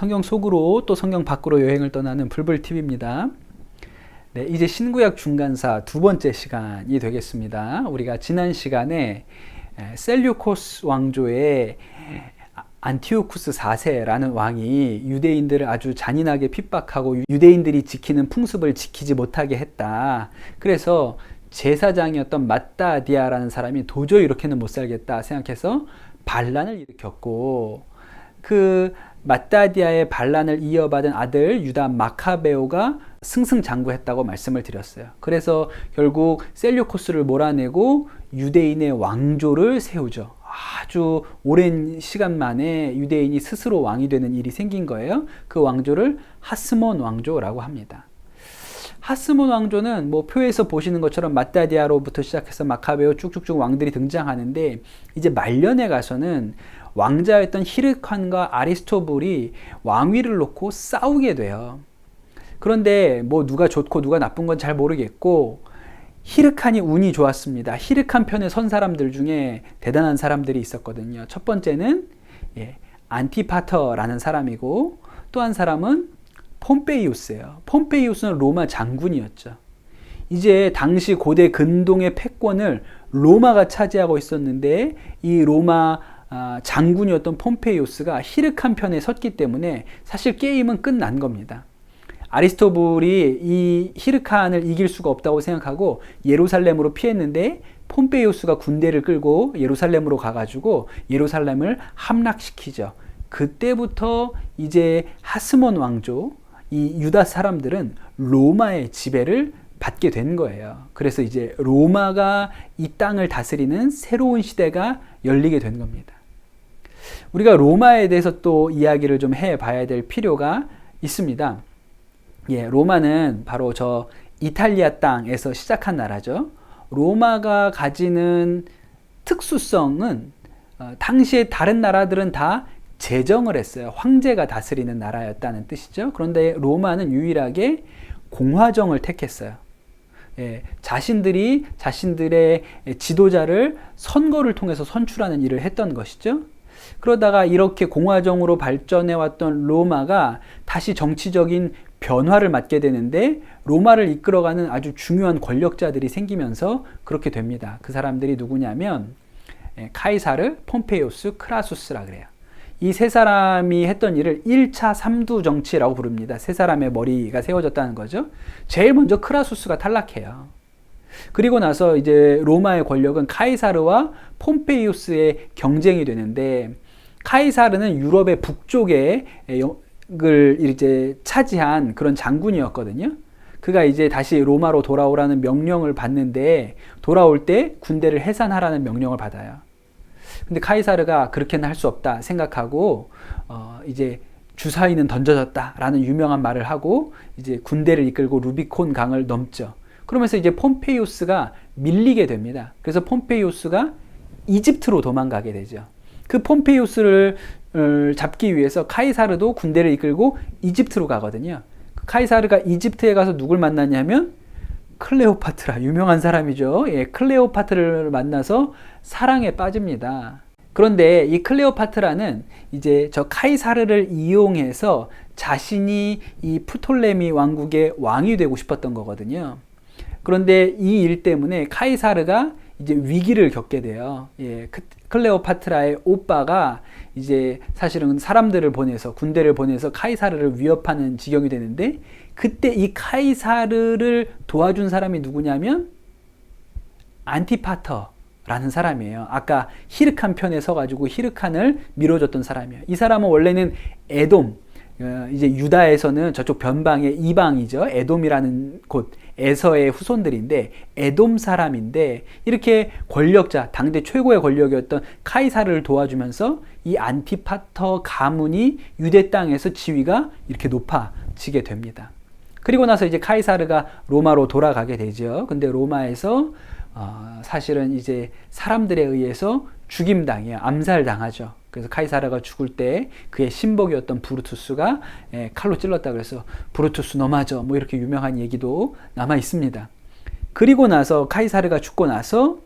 성경 속으로 또 성경 밖으로 여행을 떠나는 불불TV입니다. 네, 이제 신구약 중간사 두 번째 시간이 되겠습니다. 우리가 지난 시간에 셀류코스 왕조의 안티오쿠스 4세라는 왕이 유대인들을 아주 잔인하게 핍박하고 유대인들이 지키는 풍습을 지키지 못하게 했다. 그래서 제사장이었던 마따디아라는 사람이 도저히 이렇게는 못 살겠다 생각해서 반란을 일으켰고, 그 마따디아의 반란을 이어받은 아들 유다 마카베오가 승승장구했다고 말씀을 드렸어요. 그래서 결국 셀류코스를 몰아내고 유대인의 왕조를 세우죠. 아주 오랜 시간 만에 유대인이 스스로 왕이 되는 일이 생긴 거예요. 그 왕조를 하스몬 왕조라고 합니다. 하스몬 왕조는 뭐 표에서 보시는 것처럼 마따디아로부터 시작해서 마카베오 쭉쭉쭉 왕들이 등장하는데, 이제 말년에 가서는 왕자였던 히르칸과 아리스토불이 왕위를 놓고 싸우게 돼요. 그런데 뭐 누가 좋고 누가 나쁜 건 잘 모르겠고, 히르칸이 운이 좋았습니다. 히르칸 편에 선 사람들 중에 대단한 사람들이 있었거든요. 첫 번째는 안티파터라는 사람이고, 또 한 사람은 폼페이우스예요. 폼페이우스는 로마 장군이었죠. 이제 당시 고대 근동의 패권을 로마가 차지하고 있었는데, 이 로마 장군이었던 폼페이우스가 히르칸 편에 섰기 때문에 사실 게임은 끝난 겁니다. 아리스토불이 이 히르칸을 이길 수가 없다고 생각하고 예루살렘으로 피했는데, 폼페이우스가 군대를 끌고 예루살렘으로 가가지고 예루살렘을 함락시키죠. 그때부터 이제 하스몬 왕조, 이 유다 사람들은 로마의 지배를 받게 된 거예요. 그래서 이제 로마가 이 땅을 다스리는 새로운 시대가 열리게 된 겁니다. 우리가 로마에 대해서 또 이야기를 좀 해봐야 될 필요가 있습니다. 로마는 바로 저 이탈리아 땅에서 시작한 나라죠. 로마가 가지는 특수성은 당시에 다른 나라들은 다 제정을 했어요. 황제가 다스리는 나라였다는 뜻이죠. 그런데 로마는 유일하게 공화정을 택했어요. 자신들이 자신들의 지도자를 선거를 통해서 선출하는 일을 했던 것이죠. 그러다가 이렇게 공화정으로 발전해왔던 로마가 다시 정치적인 변화를 맞게 되는데, 로마를 이끌어가는 아주 중요한 권력자들이 생기면서 그렇게 됩니다. 그 사람들이 누구냐면 카이사르, 폼페이우스, 크라수스라 그래요. 이 세 사람이 했던 일을 1차 삼두 정치라고 부릅니다. 세 사람의 머리가 세워졌다는 거죠. 제일 먼저 크라수스가 탈락해요. 그리고 나서 이제 로마의 권력은 카이사르와 폼페이우스의 경쟁이 되는데, 카이사르는 유럽의 북쪽에 을 이제 차지한 그런 장군이었거든요. 그가 이제 다시 로마로 돌아오라는 명령을 받는데, 돌아올 때 군대를 해산하라는 명령을 받아요. 근데 카이사르가 그렇게는 할 수 없다 생각하고 이제 주사위는 던져졌다라는 유명한 말을 하고 이제 군대를 이끌고 루비콘 강을 넘죠. 그러면서 이제 폼페이우스가 밀리게 됩니다. 그래서 폼페이우스가 이집트로 도망가게 되죠. 그 폼페이우스를 잡기 위해서 카이사르도 군대를 이끌고 이집트로 가거든요. 카이사르가 이집트에 가서 누굴 만났냐면 클레오파트라, 유명한 사람이죠. 클레오파트라를 만나서 사랑에 빠집니다. 그런데 이 클레오파트라는 이제 저 카이사르를 이용해서 자신이 이 프톨레미 왕국의 왕이 되고 싶었던 거거든요. 그런데 이 일 때문에 카이사르가 이제 위기를 겪게 돼요. 클레오파트라의 오빠가 이제 사실은 사람들을 보내서, 군대를 보내서 카이사르를 위협하는 지경이 되는데, 그때 이 카이사르를 도와준 사람이 누구냐면 안티파터라는 사람이에요. 아까 히르칸 편에 서가지고 히르칸을 밀어줬던 사람이에요. 이 사람은 원래는 에돔, 이제 유다에서는 저쪽 변방의 이방이죠. 에돔이라는 곳, 에서의 후손들인데 에돔 사람인데, 이렇게 권력자, 당대 최고의 권력이었던 카이사르를 도와주면서 이 안티파터 가문이 유대 땅에서 지위가 이렇게 높아지게 됩니다. 그리고 나서 이제 카이사르가 로마로 돌아가게 되죠. 근데 로마에서 사실은 이제 사람들에 의해서 죽임당해요. 암살당하죠. 그래서 카이사르가 죽을 때 그의 신복이었던 브루투스가 칼로 찔렀다 그래서 브루투스 너 맞아, 뭐 이렇게 유명한 얘기도 남아 있습니다. 그리고 나서 카이사르가 죽고 나서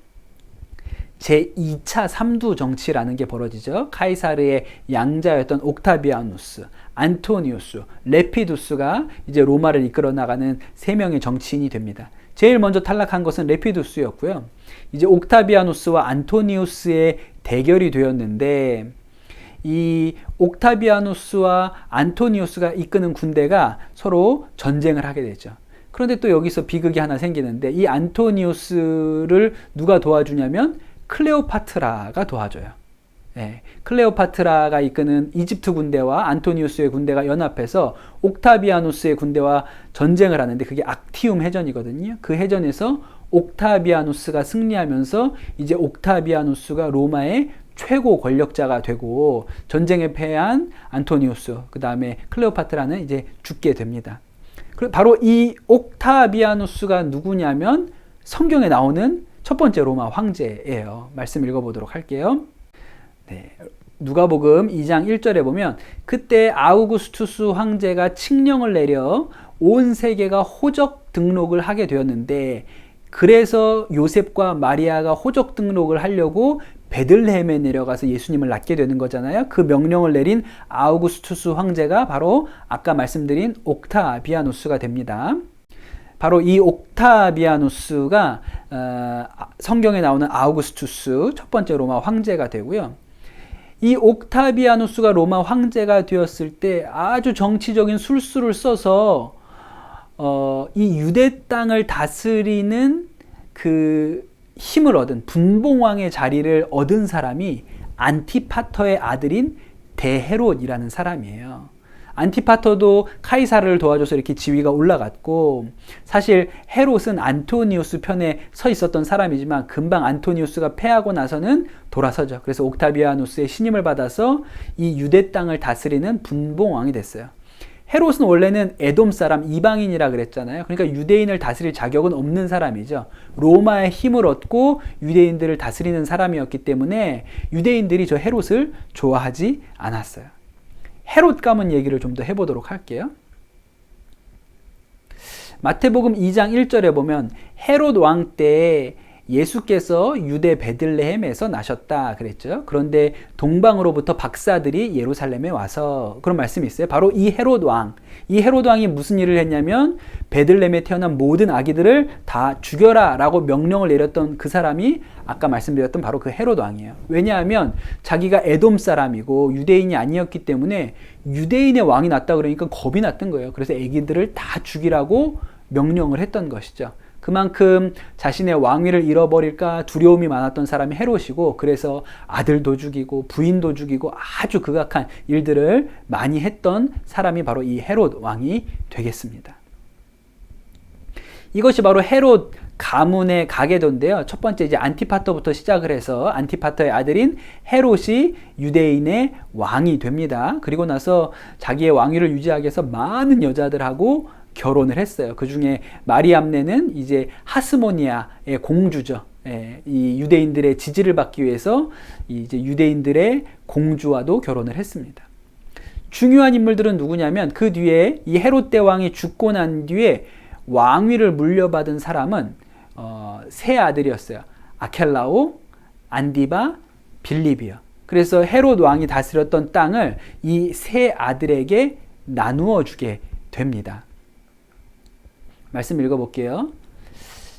제2차 삼두 정치라는 게 벌어지죠. 카이사르의 양자였던 옥타비아누스, 안토니우스, 레피두스가 이제 로마를 이끌어 나가는 세 명의 정치인이 됩니다. 제일 먼저 탈락한 것은 레피두스였고요. 이제 옥타비아누스와 안토니우스의 대결이 되었는데, 이 옥타비아누스와 안토니우스가 이끄는 군대가 서로 전쟁을 하게 되죠. 그런데 또 여기서 비극이 하나 생기는데, 이 안토니우스를 누가 도와주냐면 클레오파트라가 도와줘요. 네, 클레오파트라가 이끄는 이집트 군대와 안토니우스의 군대가 연합해서 옥타비아누스의 군대와 전쟁을 하는데, 그게 악티움 해전이거든요. 그 해전에서 옥타비아누스가 승리하면서 이제 옥타비아누스가 로마의 최고 권력자가 되고, 전쟁에 패한 안토니우스, 그 다음에 클레오파트라는 이제 죽게 됩니다. 바로 이 옥타비아누스가 누구냐면 성경에 나오는 첫 번째 로마 황제예요. 말씀 읽어보도록 할게요. 네, 누가복음 2장 1절에 보면, 그때 아우구스투스 황제가 칙령을 내려 온 세계가 호적 등록을 하게 되었는데, 그래서 요셉과 마리아가 호적 등록을 하려고 베들레헴에 내려가서 예수님을 낳게 되는 거잖아요. 그 명령을 내린 아우구스투스 황제가 바로 아까 말씀드린 옥타비아누스가 됩니다. 바로 이 옥타비아누스가 성경에 나오는 아우구스투스 첫 번째 로마 황제가 되고요. 이 옥타비아누스가 로마 황제가 되었을 때 아주 정치적인 술수를 써서 이 유대 땅을 다스리는 그 힘을 얻은 분봉왕의 자리를 얻은 사람이 안티파터의 아들인 대헤롯이라는 사람이에요. 안티파터도 카이사르를 도와줘서 이렇게 지위가 올라갔고, 사실 헤롯은 안토니우스 편에 서 있었던 사람이지만 금방 안토니우스가 패하고 나서는 돌아서죠. 그래서 옥타비아누스의 신임을 받아서 이 유대 땅을 다스리는 분봉왕이 됐어요. 헤롯은 원래는 에돔 사람, 이방인이라 그랬잖아요. 그러니까 유대인을 다스릴 자격은 없는 사람이죠. 로마의 힘을 얻고 유대인들을 다스리는 사람이었기 때문에 유대인들이 저 헤롯을 좋아하지 않았어요. 헤롯 가문 얘기를 좀 더 해보도록 할게요. 마태복음 2장 1절에 보면 헤롯 왕 때 예수께서 유대 베들레헴에서 나셨다 그랬죠. 그런데 동방으로부터 박사들이 예루살렘에 와서, 그런 말씀이 있어요. 바로 이 헤롯 왕, 이 헤롯 왕이 무슨 일을 했냐면 베들레헴에 태어난 모든 아기들을 다 죽여라 라고 명령을 내렸던 그 사람이 아까 말씀드렸던 바로 그 헤롯 왕이에요. 왜냐하면 자기가 에돔 사람이고 유대인이 아니었기 때문에 유대인의 왕이 났다 그러니까 겁이 났던 거예요. 그래서 아기들을 다 죽이라고 명령을 했던 것이죠. 그만큼 자신의 왕위를 잃어버릴까 두려움이 많았던 사람이 헤롯이고, 그래서 아들도 죽이고 부인도 죽이고 아주 극악한 일들을 많이 했던 사람이 바로 이 헤롯 왕이 되겠습니다. 이것이 바로 헤롯 가문의 가계도인데요. 첫 번째 이제 안티파터부터 시작을 해서 안티파터의 아들인 헤롯이 유대인의 왕이 됩니다. 그리고 나서 자기의 왕위를 유지하기 위해서 많은 여자들하고 결혼을 했어요. 그 중에 마리암네는 이제 하스모니아의 공주죠. 이 유대인들의 지지를 받기 위해서 이제 유대인들의 공주와도 결혼을 했습니다. 중요한 인물들은 누구냐면, 그 뒤에 이 헤롯 대왕이 죽고 난 뒤에 왕위를 물려받은 사람은 세 아들이었어요. 아켈라오, 안디바, 빌립이요. 그래서 헤롯 왕이 다스렸던 땅을 이 세 아들에게 나누어 주게 됩니다. 말씀 읽어볼게요.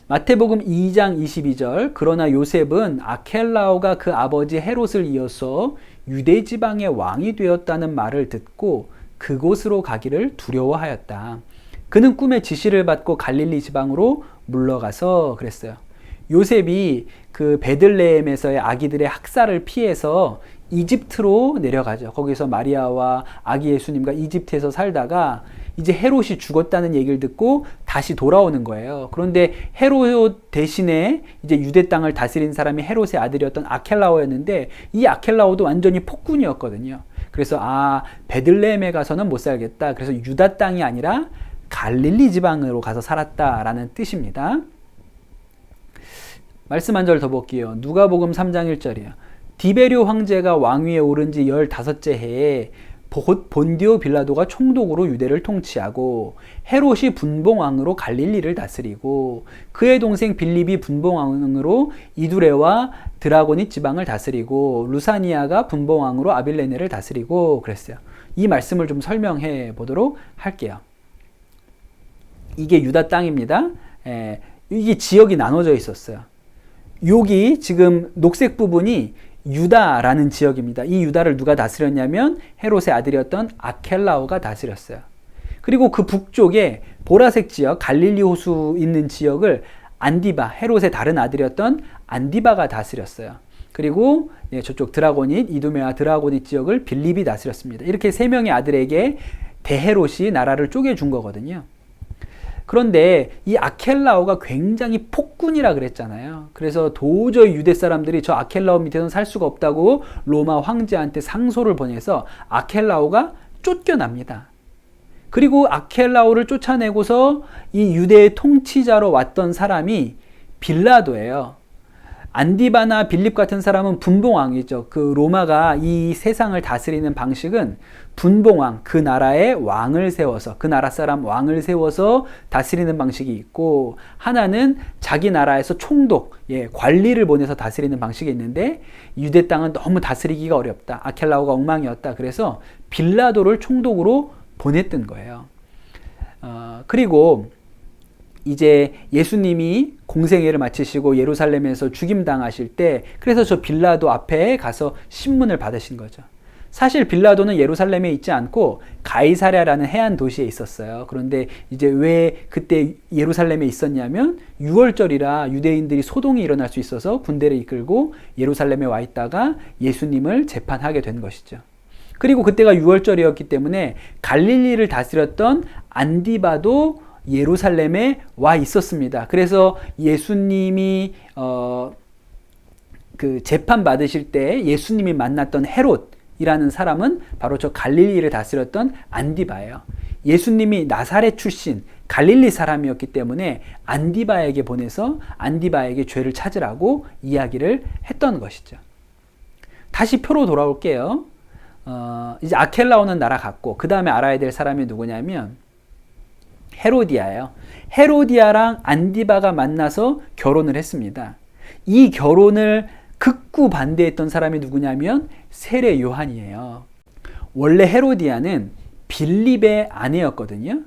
마태복음 2장 22절, 그러나 요셉은 아켈라오가 그 아버지 헤롯을 이어서 유대 지방의 왕이 되었다는 말을 듣고 그곳으로 가기를 두려워하였다. 그는 꿈의 지시를 받고 갈릴리 지방으로 물러가서 그랬어요. 요셉이 그 베들레헴에서의 아기들의 학살을 피해서 이집트로 내려가죠. 거기서 마리아와 아기 예수님과 이집트에서 살다가 이제 헤롯이 죽었다는 얘기를 듣고 다시 돌아오는 거예요. 그런데 헤롯 대신에 이제 유대 땅을 다스린 사람이 헤롯의 아들이었던 아켈라오였는데, 이 아켈라오도 완전히 폭군이었거든요. 그래서 베들레헴에 가서는 못 살겠다. 그래서 유다 땅이 아니라 갈릴리 지방으로 가서 살았다라는 뜻입니다. 말씀 한 절 더 볼게요. 누가복음 3장 1절이요. 디베rio 황제가 왕위에 오른 지 15째 해에 본디오 빌라도가 총독으로 유대를 통치하고 헤롯이 분봉왕으로 갈릴리를 다스리고 그의 동생 빌립이 분봉왕으로 이두레와 드라고니 지방을 다스리고 루사니아가 분봉왕으로 아빌레네를 다스리고 그랬어요. 이 말씀을 좀 설명해 보도록 할게요. 이게 유다 땅입니다. 이게 지역이 나눠져 있었어요. 여기 지금 녹색 부분이 유다라는 지역입니다. 이 유다를 누가 다스렸냐면 헤롯의 아들이었던 아켈라오가 다스렸어요. 그리고 그 북쪽에 보라색 지역, 갈릴리 호수 있는 지역을 안디바, 헤롯의 다른 아들이었던 안디바가 다스렸어요. 그리고 저쪽 드라고닛, 이두메와 드라고닛 지역을 빌립이 다스렸습니다. 이렇게 세 명의 아들에게 대헤롯이 나라를 쪼개준 거거든요. 그런데 이 아켈라오가 굉장히 폭군이라 그랬잖아요. 그래서 도저히 유대 사람들이 저 아켈라오 밑에서는 살 수가 없다고 로마 황제한테 상소를 보내서 아켈라오가 쫓겨납니다. 그리고 아켈라오를 쫓아내고서 이 유대의 통치자로 왔던 사람이 빌라도예요. 안디바나 빌립 같은 사람은 분봉왕이죠. 그 로마가 이 세상을 다스리는 방식은 분봉왕, 그 나라의 왕을 세워서, 그 나라 사람 왕을 세워서 다스리는 방식이 있고, 하나는 자기 나라에서 총독, 관리를 보내서 다스리는 방식이 있는데, 유대 땅은 너무 다스리기가 어렵다. 아켈라오가 엉망이었다. 그래서 빌라도를 총독으로 보냈던 거예요. 그리고 이제 예수님이 공생애를 마치시고 예루살렘에서 죽임당하실 때, 그래서 저 빌라도 앞에 가서 신문을 받으신 거죠. 사실 빌라도는 예루살렘에 있지 않고 가이사랴라는 해안 도시에 있었어요. 그런데 이제 왜 그때 예루살렘에 있었냐면 6월절이라 유대인들이 소동이 일어날 수 있어서 군대를 이끌고 예루살렘에 와 있다가 예수님을 재판하게 된 것이죠. 그리고 그때가 6월절이었기 때문에 갈릴리를 다스렸던 안디바도 예루살렘에 와 있었습니다. 그래서 예수님이 그 재판 받으실 때 예수님이 만났던 헤롯이라는 사람은 바로 저 갈릴리를 다스렸던 안디바예요. 예수님이 나사렛 출신 갈릴리 사람이었기 때문에 안디바에게 보내서 안디바에게 죄를 찾으라고 이야기를 했던 것이죠. 다시 표로 돌아올게요. 이제 아켈라오는 날아갔고, 그 다음에 알아야 될 사람이 누구냐면 헤로디아예요. 헤로디아랑 안디바가 만나서 결혼을 했습니다. 이 결혼을 극구 반대했던 사람이 누구냐면 세례 요한이에요. 원래 헤로디아는 빌립의 아내였거든요.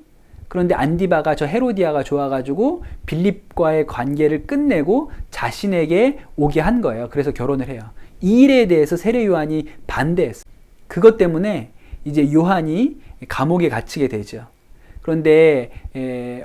그런데 안디바가 저 헤로디아가 좋아가지고 빌립과의 관계를 끝내고 자신에게 오게 한 거예요. 그래서 결혼을 해요. 이 일에 대해서 세례 요한이 반대했어요. 그것 때문에 이제 요한이 감옥에 갇히게 되죠. 그런데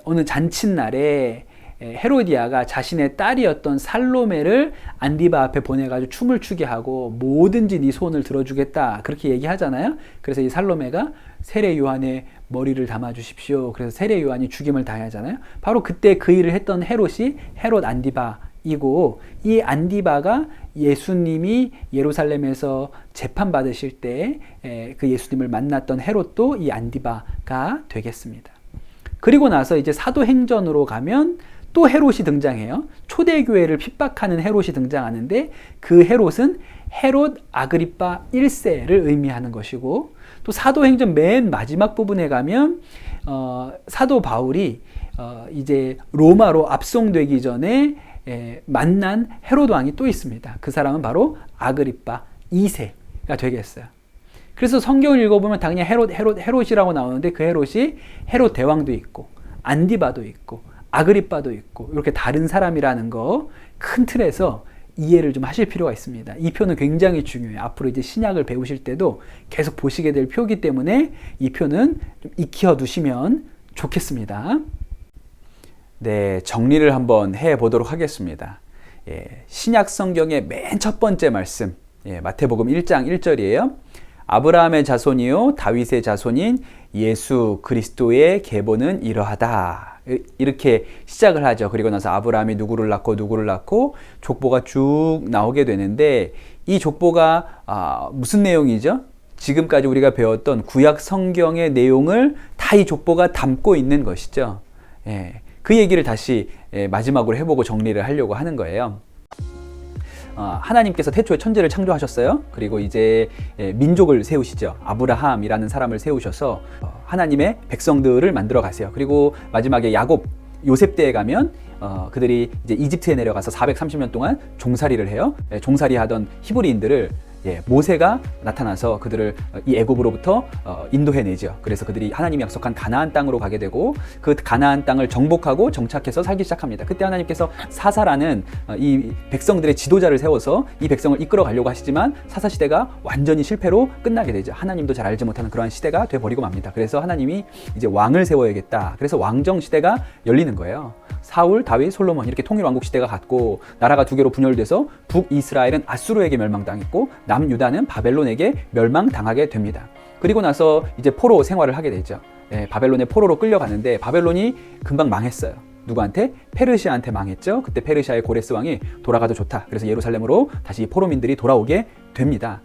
어느 잔칫날에 헤로디아가 자신의 딸이었던 살로메를 안디바 앞에 보내가지고 춤을 추게 하고 뭐든지 네 소원을 들어주겠다 그렇게 얘기하잖아요. 그래서 이 살로메가 세례 요한의 머리를 담아주십시오. 그래서 세례 요한이 죽임을 당하잖아요. 바로 그때 그 일을 했던 헤롯이 헤롯 안디바이고, 이 안디바가 예수님이 예루살렘에서 재판받으실 때 그 예수님을 만났던 헤롯도 이 안디바가 되겠습니다. 그리고 나서 이제 사도행전으로 가면 또 헤롯이 등장해요. 초대교회를 핍박하는 헤롯이 등장하는데, 그 헤롯은 헤롯 아그리파 1세를 의미하는 것이고, 또 사도행전 맨 마지막 부분에 가면 사도 바울이 이제 로마로 압송되기 전에 만난 헤롯 왕이 또 있습니다. 그 사람은 바로 아그리파 2세가 되겠어요. 그래서 성경을 읽어보면 당연히 헤롯이라고 나오는데, 그 헤롯이 헤롯 대왕도 있고 안디바도 있고 아그리빠도 있고 이렇게 다른 사람이라는 거 큰 틀에서 이해를 좀 하실 필요가 있습니다. 이 표는 굉장히 중요해요. 앞으로 이제 신약을 배우실 때도 계속 보시게 될 표이기 때문에 이 표는 좀 익혀 두시면 좋겠습니다. 네, 정리를 한번 해 보도록 하겠습니다. 신약 성경의 맨 첫 번째 말씀, 마태복음 1장 1절이에요. 아브라함의 자손이요 다윗의 자손인 예수 그리스도의 계보는 이러하다. 이렇게 시작을 하죠. 그리고 나서 아브라함이 누구를 낳고 족보가 쭉 나오게 되는데, 이 족보가 무슨 내용이죠? 지금까지 우리가 배웠던 구약 성경의 내용을 다 이 족보가 담고 있는 것이죠. 그 얘기를 다시 마지막으로 해보고 정리를 하려고 하는 거예요. 하나님께서 태초에 천지를 창조하셨어요. 그리고 이제 민족을 세우시죠. 아브라함이라는 사람을 세우셔서 하나님의 백성들을 만들어 가세요. 그리고 마지막에 야곱, 요셉 때에 가면 그들이 이제 이집트에 내려가서 430년 동안 종살이를 해요. 종살이 하던 히브리인들을 모세가 나타나서 그들을 이 애굽으로부터 인도해내죠. 그래서 그들이 하나님이 약속한 가나안 땅으로 가게 되고 그 가나안 땅을 정복하고 정착해서 살기 시작합니다. 그때 하나님께서 사사라는 이 백성들의 지도자를 세워서 이 백성을 이끌어 가려고 하시지만 사사 시대가 완전히 실패로 끝나게 되죠. 하나님도 잘 알지 못하는 그러한 시대가 돼버리고 맙니다. 그래서 하나님이 이제 왕을 세워야겠다. 그래서 왕정 시대가 열리는 거예요. 사울, 다윗, 솔로몬 이렇게 통일 왕국 시대가 갔고 나라가 두 개로 분열돼서 북이스라엘은 아수르에게 멸망당했고 남유다는 바벨론에게 멸망당하게 됩니다. 그리고 나서 이제 포로 생활을 하게 되죠. 바벨론의 포로로 끌려가는데 바벨론이 금방 망했어요. 누구한테? 페르시아한테 망했죠. 그때 페르시아의 고레스 왕이 돌아가도 좋다. 그래서 예루살렘으로 다시 포로민들이 돌아오게 됩니다.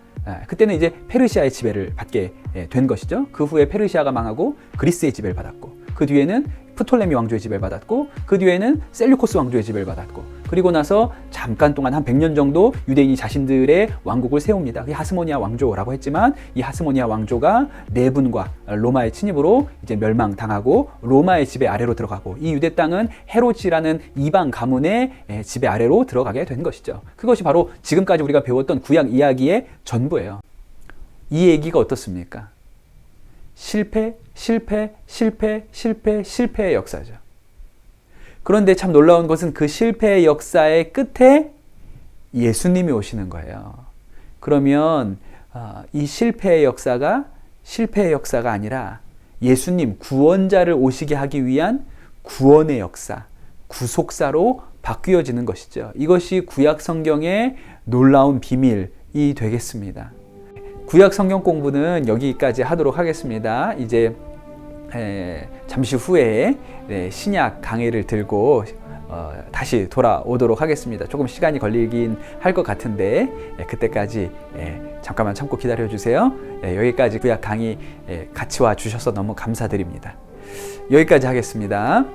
그때는 이제 페르시아의 지배를 받게 된 것이죠. 그 후에 페르시아가 망하고 그리스의 지배를 받았고 그 뒤에는 프톨레미 왕조의 지배를 받았고 그 뒤에는 셀류코스 왕조의 지배를 받았고 그리고 나서 잠깐 동안 한 100년 정도 유대인이 자신들의 왕국을 세웁니다. 그게 하스모니아 왕조라고 했지만 이 하스모니아 왕조가 내분과 로마의 침입으로 이제 멸망당하고 로마의 지배 아래로 들어가고 이 유대 땅은 헤롯이라는 이방 가문의 지배 아래로 들어가게 된 것이죠. 그것이 바로 지금까지 우리가 배웠던 구약 이야기의 전부예요. 이 얘기가 어떻습니까? 실패, 실패, 실패, 실패, 실패의 역사죠. 그런데 참 놀라운 것은 그 실패의 역사의 끝에 예수님이 오시는 거예요. 그러면 이 실패의 역사가 실패의 역사가 아니라 예수님 구원자를 오시게 하기 위한 구원의 역사, 구속사로 바뀌어지는 것이죠. 이것이 구약 성경의 놀라운 비밀이 되겠습니다. 구약 성경 공부는 여기까지 하도록 하겠습니다. 이제 잠시 후에 신약 강의를 들고 다시 돌아오도록 하겠습니다. 조금 시간이 걸리긴 할 것 같은데 그때까지 잠깐만 참고 기다려 주세요. 여기까지 구약 강의 같이 와 주셔서 너무 감사드립니다. 여기까지 하겠습니다.